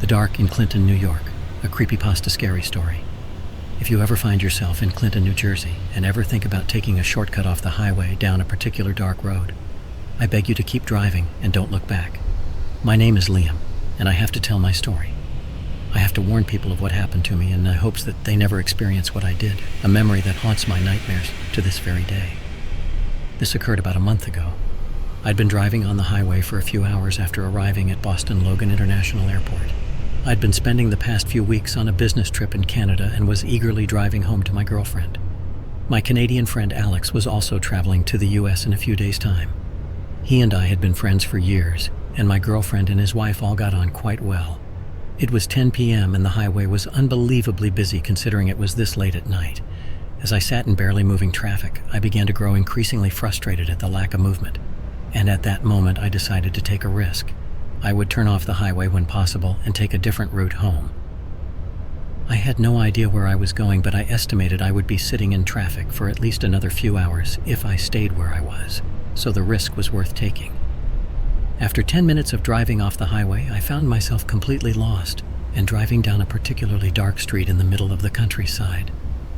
The Dark in Clinton, New York, a creepypasta scary story. If you ever find yourself in Clinton, New Jersey, and ever think about taking a shortcut off the highway down a particular dark road, I beg you to keep driving and don't look back. My name is Liam, and I have to tell my story. I have to warn people of what happened to me in the hopes that they never experience what I did, a memory that haunts my nightmares to this very day. This occurred about a month ago. I'd been driving on the highway for a few hours after arriving at Boston Logan International Airport. I'd been spending the past few weeks on a business trip in Canada and was eagerly driving home to my girlfriend. My Canadian friend Alex was also traveling to the US in a few days' time. He and I had been friends for years, and my girlfriend and his wife all got on quite well. It was 10 p.m. and the highway was unbelievably busy considering it was this late at night. As I sat in barely moving traffic, I began to grow increasingly frustrated at the lack of movement. And at that moment, I decided to take a risk. I would turn off the highway when possible and take a different route home. I had no idea where I was going, but I estimated I would be sitting in traffic for at least another few hours if I stayed where I was, so the risk was worth taking. After 10 minutes of driving off the highway, I found myself completely lost and driving down a particularly dark street in the middle of the countryside.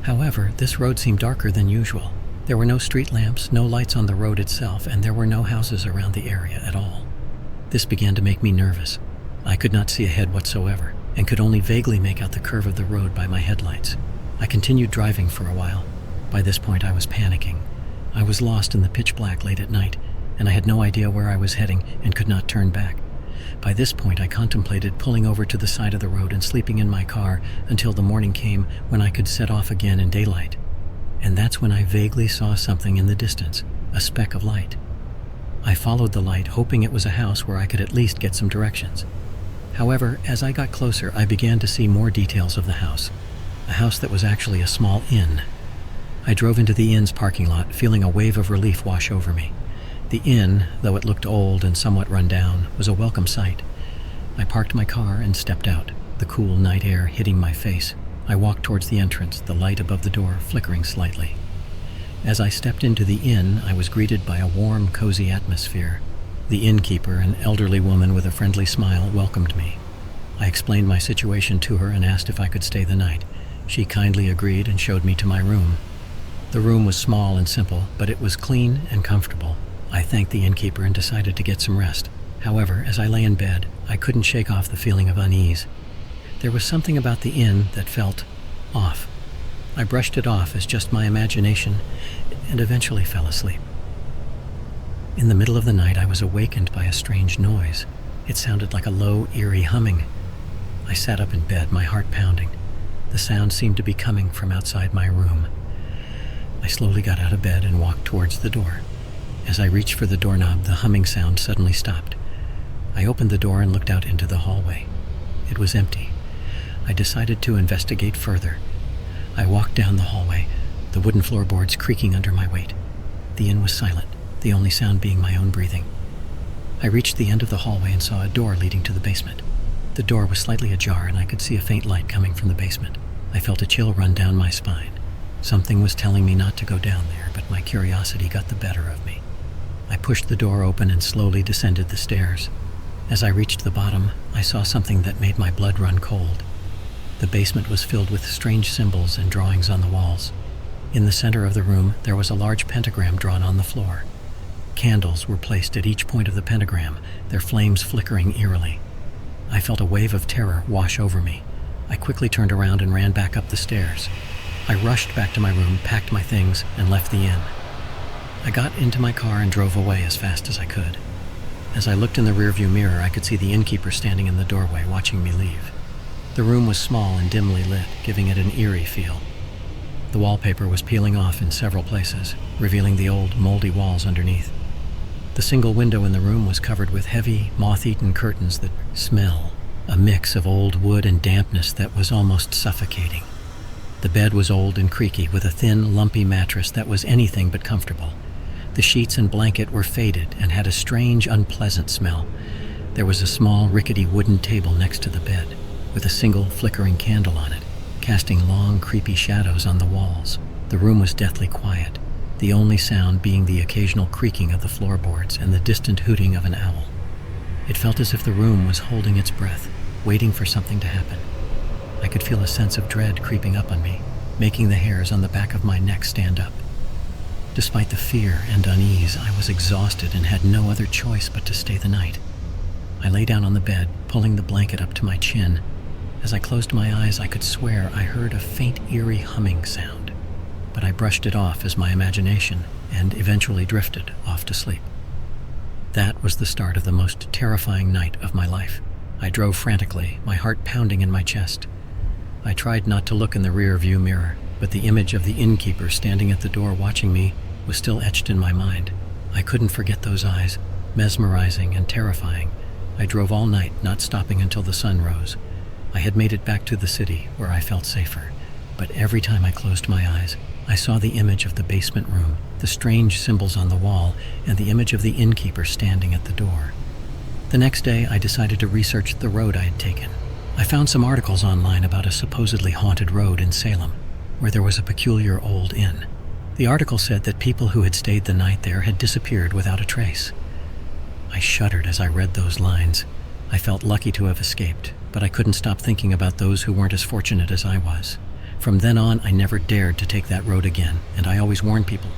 However, this road seemed darker than usual. There were no street lamps, no lights on the road itself, and there were no houses around the area at all. This began to make me nervous. I could not see ahead whatsoever, and could only vaguely make out the curve of the road by my headlights. I continued driving for a while. By this point, I was panicking. I was lost in the pitch black late at night, and I had no idea where I was heading and could not turn back. By this point, I contemplated pulling over to the side of the road and sleeping in my car until the morning came when I could set off again in daylight. And that's when I vaguely saw something in the distance, a speck of light. I followed the light, hoping it was a house where I could at least get some directions. However, as I got closer, I began to see more details of the house, a house that was actually a small inn. I drove into the inn's parking lot, feeling a wave of relief wash over me. The inn, though it looked old and somewhat run down, was a welcome sight. I parked my car and stepped out, the cool night air hitting my face. I walked towards the entrance, the light above the door flickering slightly. As I stepped into the inn, I was greeted by a warm, cozy atmosphere. The innkeeper, an elderly woman with a friendly smile, welcomed me. I explained my situation to her and asked if I could stay the night. She kindly agreed and showed me to my room. The room was small and simple, but it was clean and comfortable. I thanked the innkeeper and decided to get some rest. However, as I lay in bed, I couldn't shake off the feeling of unease. There was something about the inn that felt off. I brushed it off as just my imagination and eventually fell asleep. In the middle of the night, I was awakened by a strange noise. It sounded like a low, eerie humming. I sat up in bed, my heart pounding. The sound seemed to be coming from outside my room. I slowly got out of bed and walked towards the door. As I reached for the doorknob, the humming sound suddenly stopped. I opened the door and looked out into the hallway. It was empty. I decided to investigate further. I walked down the hallway, the wooden floorboards creaking under my weight. The inn was silent, the only sound being my own breathing. I reached the end of the hallway and saw a door leading to the basement. The door was slightly ajar and I could see a faint light coming from the basement. I felt a chill run down my spine. Something was telling me not to go down there, but my curiosity got the better of me. I pushed the door open and slowly descended the stairs. As I reached the bottom, I saw something that made my blood run cold. The basement was filled with strange symbols and drawings on the walls. In the center of the room, there was a large pentagram drawn on the floor. Candles were placed at each point of the pentagram, their flames flickering eerily. I felt a wave of terror wash over me. I quickly turned around and ran back up the stairs. I rushed back to my room, packed my things, and left the inn. I got into my car and drove away as fast as I could. As I looked in the rearview mirror, I could see the innkeeper standing in the doorway, watching me leave. The room was small and dimly lit, giving it an eerie feel. The wallpaper was peeling off in several places, revealing the old, moldy walls underneath. The single window in the room was covered with heavy, moth-eaten curtains that smell, a mix of old wood and dampness that was almost suffocating. The bed was old and creaky, with a thin, lumpy mattress that was anything but comfortable. The sheets and blanket were faded and had a strange, unpleasant smell. There was a small, rickety wooden table next to the bed, with a single flickering candle on it, casting long, creepy shadows on the walls. The room was deathly quiet, the only sound being the occasional creaking of the floorboards and the distant hooting of an owl. It felt as if the room was holding its breath, waiting for something to happen. I could feel a sense of dread creeping up on me, making the hairs on the back of my neck stand up. Despite the fear and unease, I was exhausted and had no other choice but to stay the night. I lay down on the bed, pulling the blanket up to my chin. As I closed my eyes, I could swear I heard a faint, eerie humming sound, but I brushed it off as my imagination and eventually drifted off to sleep. That was the start of the most terrifying night of my life. I drove frantically, my heart pounding in my chest. I tried not to look in the rear-view mirror, but the image of the innkeeper standing at the door watching me was still etched in my mind. I couldn't forget those eyes, mesmerizing and terrifying. I drove all night, not stopping until the sun rose. I had made it back to the city, where I felt safer. But every time I closed my eyes, I saw the image of the basement room, the strange symbols on the wall, and the image of the innkeeper standing at the door. The next day, I decided to research the road I had taken. I found some articles online about a supposedly haunted road in Salem, where there was a peculiar old inn. The article said that people who had stayed the night there had disappeared without a trace. I shuddered as I read those lines. I felt lucky to have escaped, but I couldn't stop thinking about those who weren't as fortunate as I was. From then on, I never dared to take that road again, and I always warned people